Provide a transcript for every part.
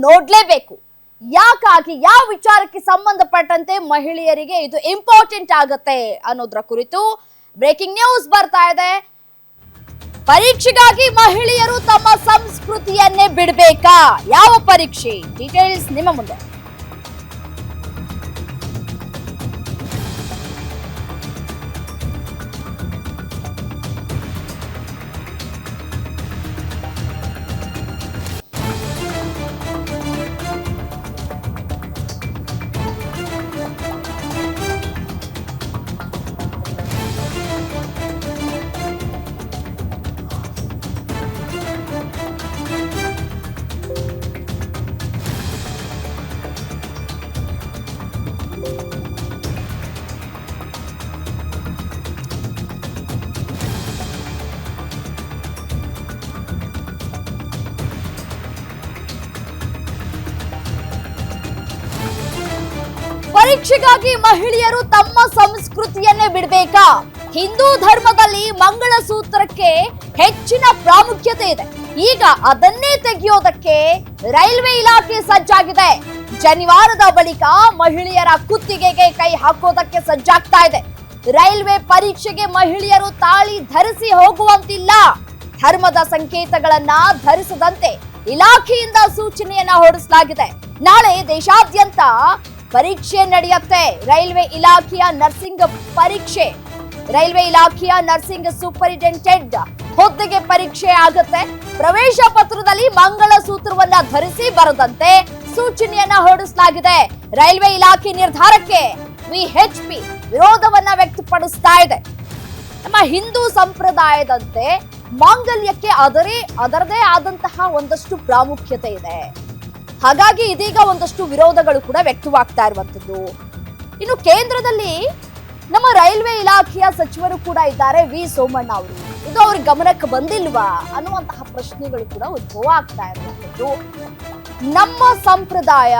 ನೋಡ್ಲೇಬೇಕು. ಯಾಕಾಗಿ ಯಾವ ವಿಚಾರಕ್ಕೆ ಸಂಬಂಧಪಟ್ಟಂತೆ ಮಹಿಳೆಯರಿಗೆ ಇದು ಇಂಪಾರ್ಟೆಂಟ್ ಆಗತ್ತೆ ಅನ್ನೋದ್ರ ಕುರಿತು ಬ್ರೇಕಿಂಗ್ ನ್ಯೂಸ್ ಬರ್ತಾ ಇದೆ. ಪರೀಕ್ಷೆಗಾಗಿ ಮಹಿಳೆಯರು ತಮ್ಮ ಸಂಸ್ಕೃತಿಯನ್ನೇ ಬಿಡಬೇಕಾ? ಯಾವ ಪರೀಕ್ಷೆ? ಡೀಟೇಲ್ಸ್ ನಿಮ್ಮ ಮುಂದೆ. ಪರೀಕ್ಷೆಗಾಗಿ ಮಹಿಳೆಯರು ತಮ್ಮ ಸಂಸ್ಕೃತಿಯನ್ನೇ ಬಿಡಬೇಕಾ? ಹಿಂದೂ ಧರ್ಮದಲ್ಲಿ ಮಂಗಳಸೂತ್ರಕ್ಕೆ ಹೆಚ್ಚಿನ ಪ್ರಾಮುಖ್ಯತೆ ಇದೆ. ಈಗ ಅದನ್ನೇ ತೆಗೆಯೋದಕ್ಕೆ ರೈಲ್ವೆ ಇಲಾಖೆ ಸಜ್ಜಾಗಿದೆ. ಶನಿವಾರದ ಬಳಿಕ ಮಹಿಳೆಯರ ಕುತ್ತಿಗೆಗೆ ಕೈ ಹಾಕೋದಕ್ಕೆ ಸಜ್ಜಾಗ್ತಾ ಇದೆ. ರೈಲ್ವೆ ಪರೀಕ್ಷೆಗೆ ಮಹಿಳೆಯರು ತಾಳಿ ಧರಿಸಿ ಹೋಗುವಂತಿಲ್ಲ. ಧರ್ಮದ ಸಂಕೇತಗಳನ್ನ ಧರಿಸದಂತೆ ಇಲಾಖೆಯಿಂದ ಸೂಚನೆಯನ್ನ ಹೊರಡಿಸಲಾಗಿದೆ. ನಾಳೆ ದೇಶಾದ್ಯಂತ ಪರೀಕ್ಷೆ ನಡೆಯುತ್ತೆ. ರೈಲ್ವೆ ಇಲಾಖೆಯ ನರ್ಸಿಂಗ್ ಪರೀಕ್ಷೆ, ರೈಲ್ವೆ ಇಲಾಖೆಯ ನರ್ಸಿಂಗ್ ಸೂಪರಿಂಟೆಂಡೆಂಟ್ ಹುದ್ದೆಗೆ ಪರೀಕ್ಷೆ ಆಗುತ್ತೆ. ಪ್ರವೇಶ ಪತ್ರದಲ್ಲಿ ಮಂಗಳಸೂತ್ರವನ್ನ ಧರಿಸಿ ಬರದಂತೆ ಸೂಚನೆಯನ್ನ ಹೊರಡಿಸಲಾಗಿದೆ. ರೈಲ್ವೆ ಇಲಾಖೆ ನಿರ್ಧಾರಕ್ಕೆ ವಿಎಚ್ಪಿ ವಿರೋಧವನ್ನ ವ್ಯಕ್ತಪಡಿಸ್ತಾ ಇದೆ. ನಮ್ಮ ಹಿಂದೂ ಸಂಪ್ರದಾಯದಂತೆ ಮಾಂಗಲ್ಯಕ್ಕೆ ಅದರದೇ ಆದಂತಹ ಒಂದಷ್ಟು ಪ್ರಾಮುಖ್ಯತೆ ಇದೆ. ಹಾಗಾಗಿ ಇದೀಗ ಒಂದಷ್ಟು ವಿರೋಧಗಳು ಕೂಡ ವ್ಯಕ್ತವಾಗ್ತಾ ಇರುವಂತದ್ದು. ಇನ್ನು ಕೇಂದ್ರದಲ್ಲಿ ನಮ್ಮ ರೈಲ್ವೆ ಇಲಾಖೆಯ ಸಚಿವರು ಕೂಡ ಇದ್ದಾರೆ, ವಿ ಸೋಮಣ್ಣ ಅವರು. ಇದು ಅವ್ರ ಗಮನಕ್ಕೆ ಬಂದಿಲ್ವಾ ಅನ್ನುವಂತಹ ಪ್ರಶ್ನೆಗಳು ಕೂಡ ಉದ್ಭವ ಆಗ್ತಾ ಇರುವಂತದ್ದು. ನಮ್ಮ ಸಂಪ್ರದಾಯ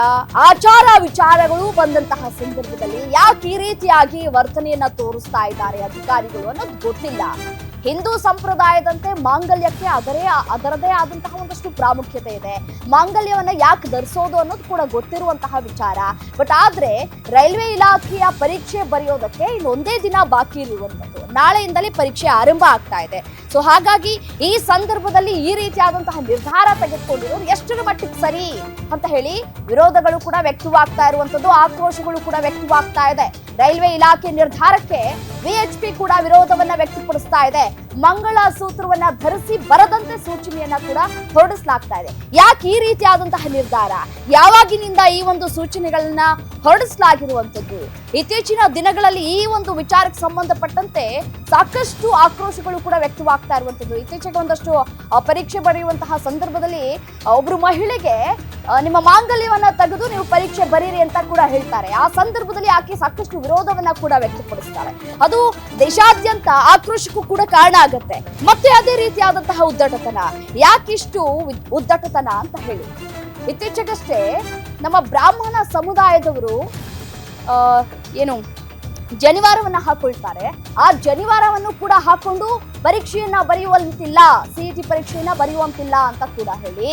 ಆಚಾರ ವಿಚಾರಗಳು ಬಂದಂತಹ ಸಂದರ್ಭದಲ್ಲಿ ಯಾಕೆ ಈ ರೀತಿಯಾಗಿ ವರ್ತನೆಯನ್ನ ತೋರಿಸ್ತಾ ಇದ್ದಾರೆ ಅಧಿಕಾರಿಗಳು ಅನ್ನೋದು ಗೊತ್ತಿಲ್ಲ. ಹಿಂದೂ ಸಂಪ್ರದಾಯದಂತೆ ಮಾಂಗಲ್ಯಕ್ಕೆ ಅದರದೇ ಆದಂತಹ ಒಂದಷ್ಟು ಪ್ರಾಮುಖ್ಯತೆ ಇದೆ. ಮಾಂಗಲ್ಯವನ್ನ ಯಾಕೆ ಧರಿಸೋದು ಅನ್ನೋದು ಕೂಡ ಗೊತ್ತಿರುವಂತಹ ವಿಚಾರ. ಬಟ್ ಆದ್ರೆ ರೈಲ್ವೆ ಇಲಾಖೆಯ ಪರೀಕ್ಷೆ ಬರೆಯೋದಕ್ಕೆ ಇನ್ನೊಂದೇ ದಿನ ಬಾಕಿ ಇರುವಂತದ್ದು. ನಾಳೆಯಿಂದಲೇ ಪರೀಕ್ಷೆ ಆರಂಭ ಆಗ್ತಾ ಇದೆ. ಸೊ ಹಾಗಾಗಿ ಈ ಸಂದರ್ಭದಲ್ಲಿ ಈ ರೀತಿಯಾದಂತಹ ನಿರ್ಧಾರ ತೆಗೆದುಕೊಂಡಿರೋದು ಎಷ್ಟರ ಮಟ್ಟಿಗೆ ಸರಿ ಅಂತ ಹೇಳಿ ವಿರೋಧಗಳು ಕೂಡ ವ್ಯಕ್ತವಾಗ್ತಾ ಇರುವಂತದ್ದು, ಆಕ್ರೋಶಗಳು ಕೂಡ ವ್ಯಕ್ತವಾಗ್ತಾ ಇದೆ. ರೈಲ್ವೆ ಇಲಾಖೆ ನಿರ್ಧಾರಕ್ಕೆ ವಿಎಚ್ಪಿ ಕೂಡ ವಿರೋಧವನ್ನ ವ್ಯಕ್ತಪಡಿಸ್ತಾ ಇದೆ. ಮಂಗಳ ಸೂತ್ರವನ್ನ ಧರಿಸಿ ಬರದಂತೆ ಸೂಚನೆಯನ್ನ ಕೂಡ ಹೊರಡಿಸಲಾಗ್ತಾ ಇದೆ. ಯಾಕೆ ಈ ರೀತಿಯಾದಂತಹ ನಿರ್ಧಾರ? ಯಾವಾಗಿನಿಂದ ಈ ಒಂದು ಸೂಚನೆಗಳನ್ನ ಹೊರಡಿಸಲಾಗಿರುವಂತದ್ದು? ಇತ್ತೀಚಿನ ದಿನಗಳಲ್ಲಿ ಈ ಒಂದು ವಿಚಾರಕ್ಕೆ ಸಂಬಂಧಪಟ್ಟಂತೆ ಸಾಕಷ್ಟು ಆಕ್ರೋಶಗಳು ಕೂಡ ವ್ಯಕ್ತವಾಗ್ತಾ ಇರುವಂತದ್ದು. ಇತ್ತೀಚೆಗೆ ಒಂದಷ್ಟು ಪರೀಕ್ಷೆ ಬರೆಯುವಂತಹ ಸಂದರ್ಭದಲ್ಲಿ ಒಬ್ರು ಮಹಿಳೆಗೆ ನಿಮ್ಮ ಮಾಂಗಲ್ಯವನ್ನ ತೆಗೆದು ನೀವು ಪರೀಕ್ಷೆ ಬರೀರಿ ಅಂತ ಕೂಡ ಹೇಳ್ತಾರೆ. ಆ ಸಂದರ್ಭದಲ್ಲಿ ಆಕೆ ಸಾಕಷ್ಟು ವಿರೋಧವನ್ನ ಕೂಡ ವ್ಯಕ್ತಪಡಿಸ್ತಾಳೆ. ಅದು ದೇಶಾದ್ಯಂತ ಆಕ್ರೋಶಕ್ಕೂ ಕೂಡ ಕಾರಣ ಆಗುತ್ತೆ. ಮತ್ತೆ ಅದೇ ರೀತಿಯಾದಂತಹ ಉದ್ದಟತನ. ಯಾಕಿಷ್ಟು ಉದ್ದಟತನ ಅಂತ ಹೇಳಿ ಇತ್ತೀಚೆಗಷ್ಟೇ ನಮ್ಮ ಬ್ರಾಹ್ಮಣ ಸಮುದಾಯದವರು ಜನಿವಾರವನ್ನ ಹಾಕೊಳ್ತಾರೆ. ಆ ಜನಿವಾರವನ್ನು ಕೂಡ ಹಾಕೊಂಡು ಪರೀಕ್ಷೆಯನ್ನ ಬರೆಯುವಂತಿಲ್ಲ, ಸಿಇಟಿ ಪರೀಕ್ಷೆಯನ್ನ ಬರೆಯುವಂತಿಲ್ಲ ಅಂತ ಕೂಡ ಹೇಳಿ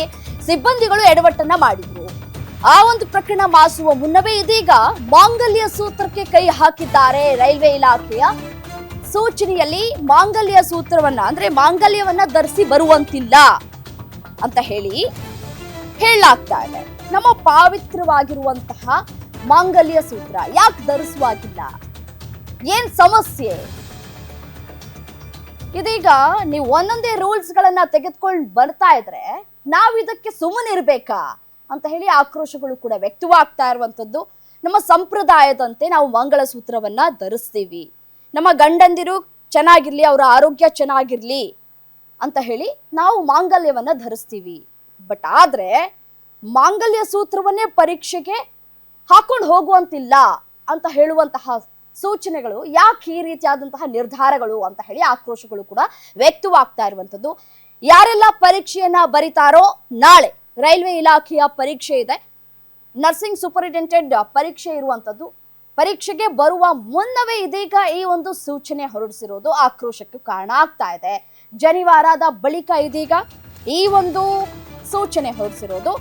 ಸಿಬ್ಬಂದಿಗಳು ಎಡವಟ್ಟನ್ನ ಮಾಡಿದ್ರು. ಆ ಒಂದು ಪ್ರಕರಣ ಮಾಸುವ ಮುನ್ನವೇ ಇದೀಗ ಮಾಂಗಲ್ಯ ಸೂತ್ರಕ್ಕೆ ಕೈ ಹಾಕಿದ್ದಾರೆ. ರೈಲ್ವೆ ಇಲಾಖೆಯ ಸೂಚನೆಯಲ್ಲಿ ಮಾಂಗಲ್ಯ ಸೂತ್ರವನ್ನ ಅಂದ್ರೆ ಮಾಂಗಲ್ಯವನ್ನ ಧರಿಸಿ ಬರುವಂತಿಲ್ಲ ಅಂತ ಹೇಳಲಾಗ್ತಾ ಇದೆ. ನಮ್ಮ ಪಾವಿತ್ರವಾಗಿರುವಂತಹ ಮಾಂಗಲ್ಯ ಸೂತ್ರ ಯಾಕೆ ಧರಿಸುವಾಗಿಲ್ಲ? ಏನ್ ಸಮಸ್ಯೆ? ಇದೀಗ ನೀವು ಒಂದೊಂದೇ ರೂಲ್ಸ್ ಗಳನ್ನ ತೆಗೆದುಕೊಂಡು ಬರ್ತಾ ಇದ್ರೆ ನಾವ್ ಇದಕ್ಕೆ ಸುಮ್ಮನಿರ್ಬೇಕಾ ಅಂತ ಹೇಳಿ ಆಕ್ರೋಶಗಳು ಕೂಡ ವ್ಯಕ್ತವಾಗ್ತಾ ಇರುವಂತದ್ದು. ನಮ್ಮ ಸಂಪ್ರದಾಯದಂತೆ ನಾವು ಮಂಗಳಸೂತ್ರವನ್ನ ಧರಿಸ್ತೀವಿ, ನಮ್ಮ ಗಂಡಂದಿರು ಚೆನ್ನಾಗಿರ್ಲಿ, ಅವರ ಆರೋಗ್ಯ ಚೆನ್ನಾಗಿರ್ಲಿ ಅಂತ ಹೇಳಿ ನಾವು ಮಾಂಗಲ್ಯವನ್ನ ಧರಿಸ್ತೀವಿ. ಬಟ್ ಆದ್ರೆ ಮಾಂಗಲ್ಯ ಸೂತ್ರವನ್ನೇ ಪರೀಕ್ಷೆಗೆ ಹಾಕೊಂಡು ಹೋಗುವಂತಿಲ್ಲ ಅಂತ ಹೇಳುವಂತಹ ಸೂಚನೆಗಳು ಯಾಕೆ ಈ ರೀತಿಯಾದಂತಹ ನಿರ್ಧಾರಗಳು ಅಂತ ಹೇಳಿ ಆಕ್ರೋಶಗಳು ಕೂಡ ವ್ಯಕ್ತವಾಗ್ತಾ ಇರುವಂತದ್ದು. ಯಾರೆಲ್ಲ ಪರೀಕ್ಷೆಯನ್ನ ಬರಿತಾರೋ ನಾಳೆ ರೈಲ್ವೆ ಇಲಾಖೆಯ ಪರೀಕ್ಷೆ ಇದೆ, ನರ್ಸಿಂಗ್ ಸೂಪರಿಂಟೆಂಡೆಂಟ್ ಪರೀಕ್ಷೆ ಇರುವಂತದ್ದು. ಪರೀಕ್ಷೆಗೆ ಬರುವ ಮುನ್ನವೇ ಇದೀಗ ಈ ಒಂದು ಸೂಚನೆ ಹೊರಡಿಸಿರೋದು ಆಕ್ರೋಶಕ್ಕೆ ಕಾರಣ ಆಗ್ತಾ ಇದೆ. ಶನಿವಾರದ ಬಳಿಕ ಇದೀಗ ಈ ಒಂದು ಸೂಚನೆ ಹೊರಡಿಸಿರೋದು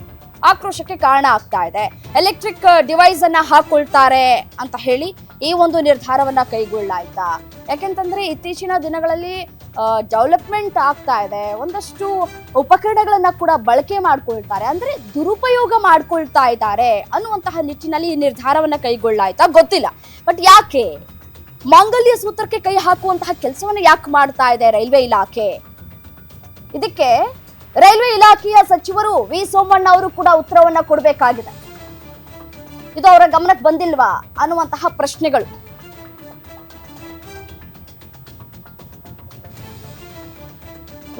ಆಕ್ರೋಶಕ್ಕೆ ಕಾರಣ ಆಗ್ತಾ ಇದೆ. ಎಲೆಕ್ಟ್ರಿಕ್ ಡಿವೈಸ್ ಅನ್ನ ಹಾಕೊಳ್ತಾರೆ ಅಂತ ಹೇಳಿ ಈ ಒಂದು ನಿರ್ಧಾರವನ್ನ ಕೈಗೊಳ್ಳಾಯ್ತಾ? ಯಾಕೆಂತಂದ್ರೆ ಇತ್ತೀಚಿನ ದಿನಗಳಲ್ಲಿ ಡೆವಲಪ್ಮೆಂಟ್ ಆಗ್ತಾ ಇದೆ, ಒಂದಷ್ಟು ಉಪಕರಣಗಳನ್ನ ಕೂಡ ಬಳಕೆ ಮಾಡ್ಕೊಳ್ತಾರೆ, ಅಂದ್ರೆ ದುರುಪಯೋಗ ಮಾಡ್ಕೊಳ್ತಾ ಇದ್ದಾರೆ ಅನ್ನುವಂತಹ ನಿಟ್ಟಿನಲ್ಲಿ ಈ ನಿರ್ಧಾರವನ್ನ ಕೈಗೊಳ್ಳಾಯ್ತಾ ಗೊತ್ತಿಲ್ಲ. ಬಟ್ ಯಾಕೆ ಮಾಂಗಲ್ಯ ಸೂತ್ರಕ್ಕೆ ಕೈ ಹಾಕುವಂತಹ ಕೆಲಸವನ್ನ ಯಾಕೆ ಮಾಡ್ತಾ ಇದೆ ರೈಲ್ವೆ ಇಲಾಖೆ? ಇದಕ್ಕೆ ರೈಲ್ವೆ ಇಲಾಖೆಯ ಸಚಿವರು ವಿ ಸೋಮಣ್ಣ ಅವರು ಕೂಡ ಉತ್ತರವನ್ನ ಕೊಡಬೇಕಾಗಿದೆ. ಇದು ಅವರ ಗಮನಕ್ಕೆ ಬಂದಿಲ್ವಾ ಅನ್ನುವಂತಹ ಪ್ರಶ್ನೆಗಳು.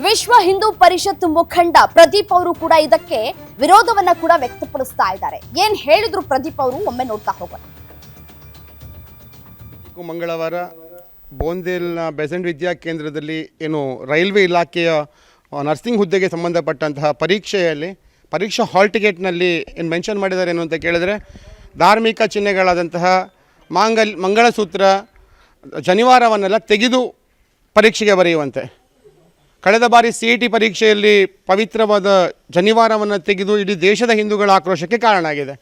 ವಿಶ್ವ ಹಿಂದೂ ಪರಿಷತ್ ಮುಖಂಡ ಪ್ರದೀಪ್ ಅವರು ಕೂಡ ಇದಕ್ಕೆ ವಿರೋಧವನ್ನ ಕೂಡ ವ್ಯಕ್ತಪಡಿಸ್ತಾ ಇದ್ದಾರೆ. ಏನ್ ಹೇಳಿದ್ರು ಪ್ರದೀಪ್ ಅವರು ಒಮ್ಮೆ ನೋಡ್ತಾ ಹೋಗೋಣ. ಮಂಗಳವಾರ ಬೋಂದೇಲ್ನ ಬೆಸೆಂಟ್ ವಿದ್ಯಾ ಕೇಂದ್ರದಲ್ಲಿ ಏನು ರೈಲ್ವೆ ಇಲಾಖೆಯ ನರ್ಸಿಂಗ್ ಹುದ್ದೆಗೆ ಸಂಬಂಧಪಟ್ಟಂತಹ ಪರೀಕ್ಷಾ ಹಾಲ್ ಟಿಕೆಟ್ನಲ್ಲಿ ಏನು ಮೆನ್ಷನ್ ಮಾಡಿದ್ದಾರೆ ಏನು ಅಂತ ಕೇಳಿದ್ರೆ, ಧಾರ್ಮಿಕ ಚಿಹ್ನೆಗಳಾದಂತಹ ಮಂಗಳಸೂತ್ರ, ಜನಿವಾರವನ್ನೆಲ್ಲ ತೆಗೆದು ಪರೀಕ್ಷೆಗೆ ಬರೆಯುವಂತೆ. ಕಳೆದ ಬಾರಿ CET ಪರೀಕ್ಷೆಯಲ್ಲಿ ಪವಿತ್ರವಾದ ಜನಿವಾರವನ್ನು ತೆಗೆದು ಇಡೀ ದೇಶದ ಹಿಂದೂಗಳ ಆಕ್ರೋಶಕ್ಕೆ ಕಾರಣ ಆಗಿದೆ.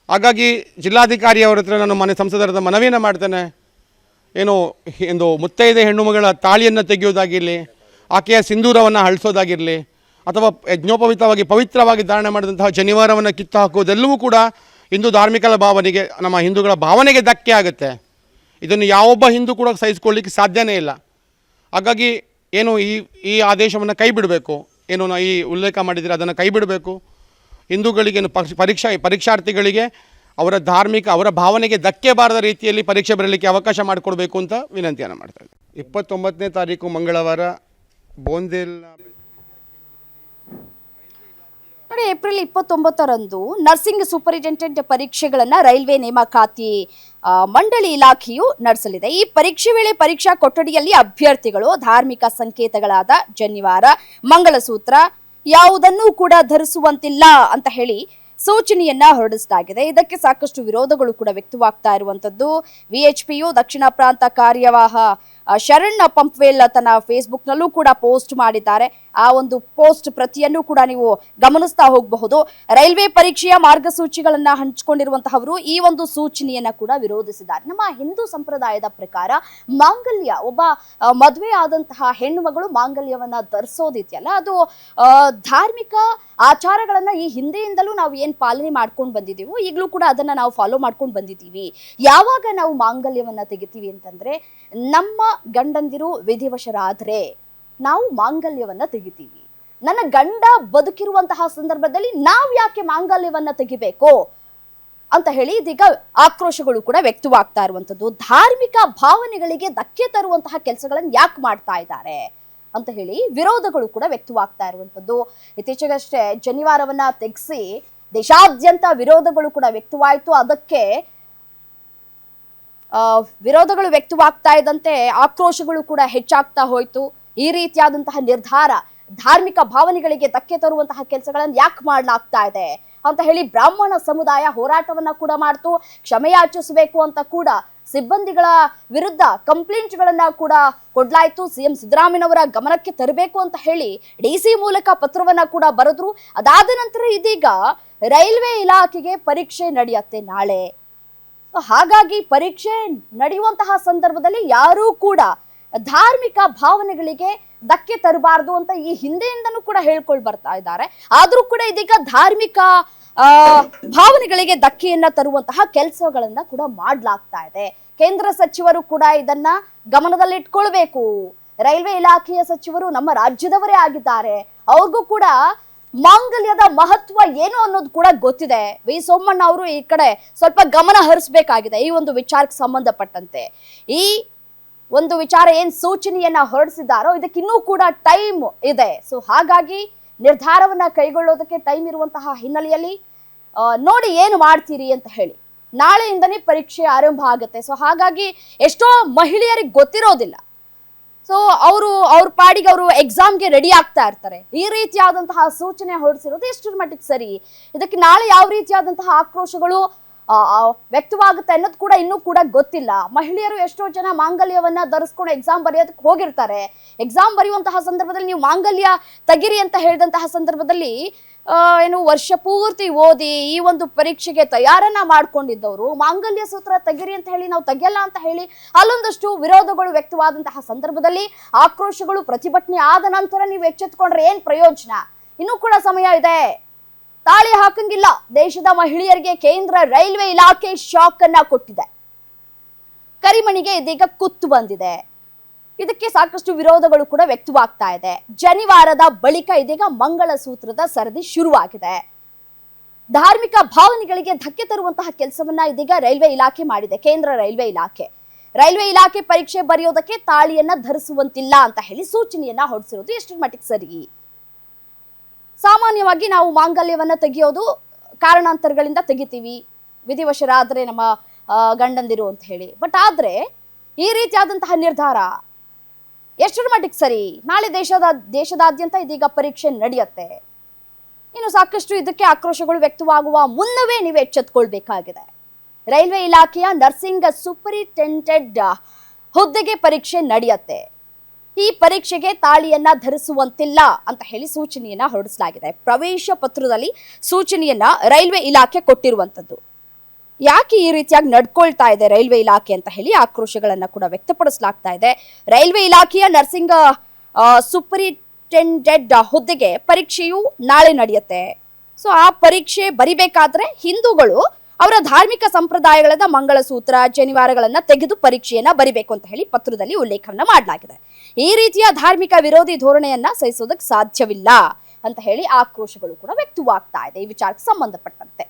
ಹಾಗಾಗಿ ಜಿಲ್ಲಾಧಿಕಾರಿ ಅವರ ಹತ್ರ ನಾನು ಮನೆ ಸಂಸದರದ ಮನವಿಯನ್ನು ಮಾಡ್ತೇನೆ. ಏನು ಒಂದು ಮುತ್ತೈದೆ ಹೆಣ್ಣು ಮಗಳ ತಾಳಿಯನ್ನು ತೆಗೆಯೋದಾಗಿರಲಿ, ಆಕೆಯ ಸಿಂಧೂರವನ್ನು ಅಳಿಸೋದಾಗಿರಲಿ, ಅಥವಾ ಯಜ್ಞೋಪವಿತವಾಗಿ ಪವಿತ್ರವಾಗಿ ಧಾರಣೆ ಮಾಡಿದಂತಹ ಜನಿವಾರವನ್ನು ಕಿತ್ತು ಹಾಕುವುದೆಲ್ಲವೂ ಕೂಡ ಹಿಂದೂ ಧಾರ್ಮಿಕ ಭಾವನೆಗೆ, ನಮ್ಮ ಹಿಂದೂಗಳ ಭಾವನೆಗೆ ಧಕ್ಕೆ ಆಗುತ್ತೆ. ಇದನ್ನು ಯಾವೊಬ್ಬ ಹಿಂದೂ ಕೂಡ ಸಹಿಸಿಕೊಳ್ಳಿಕ್ಕೆ ಸಾಧ್ಯನೇ ಇಲ್ಲ. ಹಾಗಾಗಿ ಏನು ಈ ಆದೇಶವನ್ನು ಕೈ ಬಿಡಬೇಕು, ಏನು ಈ ಉಲ್ಲೇಖ ಮಾಡಿದರೆ ಅದನ್ನು ಕೈ ಬಿಡಬೇಕು. ಹಿಂದೂಗಳಿಗೆ ಪರೀಕ್ಷಾರ್ಥಿಗಳಿಗೆ ಅವರ ಭಾವನೆಗೆ ಧಕ್ಕೆ ಬಾರದ ರೀತಿಯಲ್ಲಿ ಪರೀಕ್ಷೆ ಬರಲಿಕ್ಕೆ ಅವಕಾಶ ಮಾಡಿಕೊಡ್ಬೇಕು ಅಂತ ವಿನಂತಿಯನ್ನು ಮಾಡ್ತಾ ಇದ್ದಾರೆ. 29ನೇ ತಾರೀಕು ಮಂಗಳವಾರ ಬೋಂದೇಲ್ನ ನೋಡಿ, ಏಪ್ರಿಲ್ 29ರಂದು ನರ್ಸಿಂಗ್ ಸೂಪರಿಂಟೆಂಡೆಂಟ್ ಪರೀಕ್ಷೆಗಳನ್ನ ರೈಲ್ವೆ ನೇಮಕಾತಿ ಮಂಡಳಿ ಇಲಾಖೆಯು ನಡೆಸಲಿದೆ. ಈ ಪರೀಕ್ಷೆ ವೇಳೆ ಪರೀಕ್ಷಾ ಕೊಠಡಿಯಲ್ಲಿ ಅಭ್ಯರ್ಥಿಗಳು ಧಾರ್ಮಿಕ ಸಂಕೇತಗಳಾದ ಜನಿವಾರ, ಮಂಗಳಸೂತ್ರ ಯಾವುದನ್ನೂ ಕೂಡ ಧರಿಸುವಂತಿಲ್ಲ ಅಂತ ಹೇಳಿ ಸೂಚನೆಯನ್ನ ಹೊರಡಿಸಲಾಗಿದೆ. ಇದಕ್ಕೆ ಸಾಕಷ್ಟು ವಿರೋಧಗಳು ಕೂಡ ವ್ಯಕ್ತವಾಗ್ತಾ ಇರುವಂತದ್ದು. ವಿಎಚ್ಪಿಯು ದಕ್ಷಿಣ ಪ್ರಾಂತ ಕಾರ್ಯವಾಹ ಶರಣ್ ಪಂಪ್ವೇಲ್ ತನ್ನ ಫೇಸ್ಬುಕ್ ನಲ್ಲೂ ಕೂಡ ಪೋಸ್ಟ್ ಮಾಡಿದ್ದಾರೆ. ಆ ಒಂದು ಪೋಸ್ಟ್ ಪ್ರತಿಯನ್ನು ಕೂಡ ನೀವು ಗಮನಿಸ್ತಾ ಹೋಗಬಹುದು. ರೈಲ್ವೆ ಪರೀಕ್ಷೆಯ ಮಾರ್ಗಸೂಚಿಗಳನ್ನ ಹಂಚಿಕೊಂಡಿರುವಂತಹವರು ಈ ಒಂದು ಸೂಚನೆಯನ್ನ ಕೂಡ ವಿರೋಧಿಸಿದ್ದಾರೆ. ನಮ್ಮ ಹಿಂದೂ ಸಂಪ್ರದಾಯದ ಪ್ರಕಾರ ಮಾಂಗಲ್ಯ, ಒಬ್ಬ ಮದುವೆ ಆದಂತಹ ಹೆಣ್ಣು ಮಗಳು ಮಾಂಗಲ್ಯವನ್ನ ಧರಿಸೋದಿದೆಯಲ್ಲ, ಅದು ಧಾರ್ಮಿಕ ಆಚಾರಗಳನ್ನ ಈ ಹಿಂದೆಯಿಂದಲೂ ನಾವು ಏನ್ ಪಾಲನೆ ಮಾಡ್ಕೊಂಡು ಬಂದಿದ್ದೀವೋ ಈಗಲೂ ಕೂಡ ಅದನ್ನ ನಾವು ಫಾಲೋ ಮಾಡ್ಕೊಂಡು ಬಂದಿದ್ದೀವಿ. ಯಾವಾಗ ನಾವು ಮಾಂಗಲ್ಯವನ್ನ ತೆಗಿತೀವಿ ಅಂತಂದ್ರೆ, ನಮ್ಮ ಗಂಡಂದಿರು ವಿಧಿವಶರಾದ್ರೆ ನಾವು ಮಾಂಗಲ್ಯವನ್ನ ತೆಗಿತೀವಿ. ನನ್ನ ಗಂಡ ಬದುಕಿರುವಂತಹ ಸಂದರ್ಭದಲ್ಲಿ ನಾವು ಯಾಕೆ ಮಾಂಗಲ್ಯವನ್ನ ತೆಗಿಬೇಕು ಅಂತ ಹೇಳಿ ಇದೀಗ ಆಕ್ರೋಶಗಳು ಕೂಡ ವ್ಯಕ್ತವಾಗ್ತಾ ಇರುವಂತದ್ದು. ಧಾರ್ಮಿಕ ಭಾವನೆಗಳಿಗೆ ಧಕ್ಕೆ ತರುವಂತಹ ಕೆಲಸಗಳನ್ನು ಯಾಕೆ ಮಾಡ್ತಾ ಇದ್ದಾರೆ ಅಂತ ಹೇಳಿ ವಿರೋಧಗಳು ಕೂಡ ವ್ಯಕ್ತವಾಗ್ತಾ ಇರುವಂತದ್ದು. ಇತ್ತೀಚೆಗಷ್ಟೇ ಜನಿವಾರವನ್ನ ತೆಗೆಸಿ ದೇಶಾದ್ಯಂತ ವಿರೋಧಗಳು ಕೂಡ ವ್ಯಕ್ತವಾಯಿತು. ಅದಕ್ಕೆ ವಿರೋಧಗಳು ವ್ಯಕ್ತವಾಗ್ತಾ ಇದ್ದಂತೆ ಆಕ್ರೋಶಗಳು ಕೂಡ ಹೆಚ್ಚಾಗ್ತಾ ಹೋಯ್ತು. ಈ ರೀತಿಯಾದಂತಹ ನಿರ್ಧಾರ ಧಾರ್ಮಿಕ ಭಾವನೆಗಳಿಗೆ ಧಕ್ಕೆ ತರುವಂತಹ ಕೆಲಸಗಳನ್ನು ಯಾಕೆ ಮಾಡಲಾಗ್ತಾ ಇದೆ ಅಂತ ಹೇಳಿ ಬ್ರಾಹ್ಮಣ ಸಮುದಾಯ ಹೋರಾಟವನ್ನ ಕೂಡ ಮಾಡ್ತು. ಕ್ಷಮೆಯಾಚಿಸಬೇಕು ಅಂತ ಕೂಡ ಸಿಬ್ಬಂದಿಗಳ ವಿರುದ್ಧ ಕಂಪ್ಲೇಂಟ್ಗಳನ್ನ ಕೂಡ ಕೊಡ್ಲಾಯ್ತು. ಸಿಎಂ ಸಿದ್ದರಾಮಯ್ಯನವರ ಗಮನಕ್ಕೆ ತರಬೇಕು ಅಂತ ಹೇಳಿ DC ಮೂಲಕ ಪತ್ರವನ್ನ ಕೂಡ ಬರೆದ್ರು. ಅದಾದ ನಂತರ ಇದೀಗ ರೈಲ್ವೆ ಇಲಾಖೆಗೆ ಪರೀಕ್ಷೆ ನಡೆಯುತ್ತೆ ನಾಳೆ. ಹಾಗಾಗಿ ಪರೀಕ್ಷೆ ನಡೆಯುವಂತಹ ಸಂದರ್ಭದಲ್ಲಿ ಯಾರೂ ಕೂಡ ಧಾರ್ಮಿಕ ಭಾವನೆಗಳಿಗೆ ಧಕ್ಕೆ ತರಬಾರ್ದು ಅಂತ ಈ ಹಿಂದೆಯಿಂದನೂ ಕೂಡ ಹೇಳ್ಕೊಂಡು ಬರ್ತಾ ಇದ್ದಾರೆ. ಆದ್ರೂ ಕೂಡ ಇದೀಗ ಧಾರ್ಮಿಕ ಭಾವನೆಗಳಿಗೆ ಧಕ್ಕೆಯನ್ನ ತರುವಂತಹ ಕೆಲಸಗಳನ್ನ ಕೂಡ ಮಾಡ್ಲಾಗ್ತಾ ಇದೆ. ಕೇಂದ್ರ ಸಚಿವರು ಕೂಡ ಇದನ್ನ ಗಮನದಲ್ಲಿಟ್ಕೊಳ್ಬೇಕು. ರೈಲ್ವೆ ಇಲಾಖೆಯ ಸಚಿವರು ನಮ್ಮ ರಾಜ್ಯದವರೇ ಆಗಿದ್ದಾರೆ, ಅವ್ರಿಗೂ ಕೂಡ ಮಾಂಗಲ್ಯದ ಮಹತ್ವ ಏನು ಅನ್ನೋದು ಕೂಡ ಗೊತ್ತಿದೆ. ವಿ ಸೋಮಣ್ಣ ಅವರು ಈ ಕಡೆ ಸ್ವಲ್ಪ ಗಮನ ಹರಿಸಬೇಕಾಗಿದೆ ಈ ಒಂದು ವಿಚಾರಕ್ಕೆ ಸಂಬಂಧಪಟ್ಟಂತೆ. ಈ ಒಂದು ವಿಚಾರ ಏನ್ ಸೂಚನೆಯನ್ನ ಹೊರಡಿಸಿದ್ದಾರೋ ಇದಕ್ಕಿನ್ನೂ ಕೂಡ ಟೈಮ್ ಇದೆ. ಸೊ ಹಾಗಾಗಿ ನಿರ್ಧಾರವನ್ನ ಕೈಗೊಳ್ಳೋದಕ್ಕೆ ಟೈಮ್ ಇರುವಂತಹ ಹಿನ್ನೆಲೆಯಲ್ಲಿ ನೋಡಿ ಏನು ಮಾಡ್ತೀರಿ ಅಂತ ಹೇಳಿ. ನಾಳೆಯಿಂದನೇ ಪರೀಕ್ಷೆ ಆರಂಭ ಆಗುತ್ತೆ. ಸೊ ಹಾಗಾಗಿ ಎಷ್ಟೋ ಮಹಿಳೆಯರಿಗೆ ಗೊತ್ತಿರೋದಿಲ್ಲ. ಸೊ ಅವ್ರ ಪಾಡಿಗೆ ಅವರು ಎಕ್ಸಾಮ್ಗೆ ರೆಡಿ ಆಗ್ತಾ ಇರ್ತಾರೆ. ಈ ರೀತಿಯಾದಂತಹ ಸೂಚನೆ ಹೊರಡಿಸಿರೋದು ಎಷ್ಟರ ಮಟ್ಟಿಗೆ ಸರಿ, ಇದಕ್ಕೆ ನಾಳೆ ಯಾವ ರೀತಿಯಾದಂತಹ ಆಕ್ರೋಶಗಳು ವ್ಯಕ್ತವಾಗುತ್ತೆ ಅನ್ನೋದು ಕೂಡ ಇನ್ನೂ ಕೂಡ ಗೊತ್ತಿಲ್ಲ. ಮಹಿಳೆಯರು ಎಷ್ಟೋ ಜನ ಮಾಂಗಲ್ಯವನ್ನ ಧರಿಸ್ಕೊಂಡು ಎಕ್ಸಾಮ್ ಬರೆಯೋದಕ್ಕೆ ಹೋಗಿರ್ತಾರೆ. ಎಕ್ಸಾಮ್ ಬರೆಯುವಂತಹ ಸಂದರ್ಭದಲ್ಲಿ ನೀವು ಮಾಂಗಲ್ಯ ತೆಗಿರಿ ಅಂತ ಹೇಳಿದಂತಹ ಸಂದರ್ಭದಲ್ಲಿ ಏನು ವರ್ಷ ಪೂರ್ತಿ ಓದಿ ಈ ಒಂದು ಪರೀಕ್ಷೆಗೆ ತಯಾರನ್ನ ಮಾಡ್ಕೊಂಡಿದ್ದವರು ಮಾಂಗಲ್ಯ ಸೂತ್ರ ತೆಗಿರಿ ಅಂತ ಹೇಳಿ ನಾವು ತೆಗಿಯಲ್ಲ ಅಂತ ಹೇಳಿ ಅಲ್ಲೊಂದಷ್ಟು ವಿರೋಧಗಳು ವ್ಯಕ್ತವಾದಂತಹ ಸಂದರ್ಭದಲ್ಲಿ ಆಕ್ರೋಶಗಳು ಪ್ರತಿಭಟನೆ ಆದ ನಂತರ ನೀವು ಎಚ್ಚೆತ್ಕೊಂಡ್ರೆ ಏನ್ ಪ್ರಯೋಜನ? ಇನ್ನೂ ಕೂಡ ಸಮಯ ಇದೆ. ತಾಳಿ ಹಾಕಂಗಿಲ್ಲ. ದೇಶದ ಮಹಿಳೆಯರಿಗೆ ಕೇಂದ್ರ ರೈಲ್ವೆ ಇಲಾಖೆ ಶಾಕ್ ಅನ್ನ ಕೊಟ್ಟಿದೆ. ಕರಿಮಣಿಗೆ ಇದೀಗ ಕುತ್ತು ಬಂದಿದೆ. ಇದಕ್ಕೆ ಸಾಕಷ್ಟು ವಿರೋಧಗಳು ಕೂಡ ವ್ಯಕ್ತವಾಗ್ತಾ ಇದೆ. ಜನಿವಾರದ ಬಳಿಕ ಇದೀಗ ಮಂಗಳಸೂತ್ರದ ಸರದಿ ಶುರುವಾಗಿದೆ. ಧಾರ್ಮಿಕ ಭಾವನೆಗಳಿಗೆ ಧಕ್ಕೆ ತರುವಂತಹ ಕೆಲಸವನ್ನ ಇದೀಗ ರೈಲ್ವೆ ಇಲಾಖೆ ಮಾಡಿದೆ. ಕೇಂದ್ರ ರೈಲ್ವೆ ಇಲಾಖೆ ಪರೀಕ್ಷೆ ಬರೆಯೋದಕ್ಕೆ ತಾಳಿಯನ್ನ ಧರಿಸುವಂತಿಲ್ಲ ಅಂತ ಹೇಳಿ ಸೂಚನೆಯನ್ನ ಹೊರಡಿಸಿರೋದು ಎಷ್ಟರ ಮಟ್ಟಿಗೆ ಸರಿ? ಸಾಮಾನ್ಯವಾಗಿ ನಾವು ಮಾಂಗಲ್ಯವನ್ನ ತೆಗೆಯೋದು ಕಾರಣಾಂತರಗಳಿಂದ ತೆಗಿತೀವಿ, ವಿಧಿವಶರಾದ್ರೆ ನಮ್ಮ ಗಂಡಂದಿರು ಅಂತ ಹೇಳಿ. ಬಟ್ ಆದ್ರೆ ಈ ರೀತಿಯಾದಂತಹ ನಿರ್ಧಾರ ಎಷ್ಟರ ಮಟ್ಟಿಗೆ ಸರಿ? ನಾಳೆ ದೇಶದಾದ್ಯಂತ ಇದೀಗ ಪರೀಕ್ಷೆ ನಡೆಯುತ್ತೆ. ಇನ್ನು ಸಾಕಷ್ಟು ಇದಕ್ಕೆ ಆಕ್ರೋಶಗಳು ವ್ಯಕ್ತವಾಗುವ ಮುನ್ನವೇ ನೀವು ಎಚ್ಚೆತ್ತುಕೊಳ್ಬೇಕಾಗಿದೆ. ರೈಲ್ವೆ ಇಲಾಖೆಯ ನರ್ಸಿಂಗ್ ಸೂಪರಿಂಟೆಂಡೆಂಟ್ ಹುದ್ದೆಗೆ ಪರೀಕ್ಷೆ ನಡೆಯುತ್ತೆ. ಈ ಪರೀಕ್ಷೆಗೆ ತಾಳಿಯನ್ನ ಧರಿಸುವಂತಿಲ್ಲ ಅಂತ ಹೇಳಿ ಸೂಚನೆಯನ್ನ ಹೊರಡಿಸಲಾಗಿದೆ. ಪ್ರವೇಶ ಪತ್ರದಲ್ಲಿ ಸೂಚನೆಯನ್ನ ರೈಲ್ವೆ ಇಲಾಖೆ ಕೊಟ್ಟಿರುವಂತದ್ದು. ಯಾಕೆ ಈ ರೀತಿಯಾಗಿ ನಡ್ಕೊಳ್ತಾ ಇದೆ ರೈಲ್ವೆ ಇಲಾಖೆ ಅಂತ ಹೇಳಿ ಆಕ್ರೋಶಗಳನ್ನ ಕೂಡ ವ್ಯಕ್ತಪಡಿಸಲಾಗ್ತಾ ಇದೆ. ರೈಲ್ವೆ ಇಲಾಖೆಯ ನರ್ಸಿಂಗ್ ಸೂಪರಿಂಟೆಂಡೆಂಟ್ ಹುದ್ದೆಗೆ ಪರೀಕ್ಷೆಯು ನಾಳೆ ನಡೆಯುತ್ತೆ. ಸೊ ಆ ಪರೀಕ್ಷೆ ಬರಿಬೇಕಾದ್ರೆ ಹಿಂದೂಗಳು ಅವರ ಧಾರ್ಮಿಕ ಸಂಪ್ರದಾಯಗಳಾದ ಮಂಗಳಸೂತ್ರ, ಜನಿವಾರಗಳನ್ನ ತೆಗೆದು ಪರೀಕ್ಷೆಯನ್ನ ಬರಿಬೇಕು ಅಂತ ಹೇಳಿ ಪತ್ರದಲ್ಲಿ ಉಲ್ಲೇಖವನ್ನ ಮಾಡಲಾಗಿದೆ. ಈ ರೀತಿಯ ಧಾರ್ಮಿಕ ವಿರೋಧಿ ಧೋರಣೆಯನ್ನ ಸಹಿಸೋದಕ್ಕೆ ಸಾಧ್ಯವಿಲ್ಲ ಅಂತ ಹೇಳಿ ಆಕ್ರೋಶಗಳು ಕೂಡ ವ್ಯಕ್ತವಾಗ್ತಾ ಇದೆ ಈ ವಿಚಾರಕ್ಕೆ ಸಂಬಂಧಪಟ್ಟಂತೆ.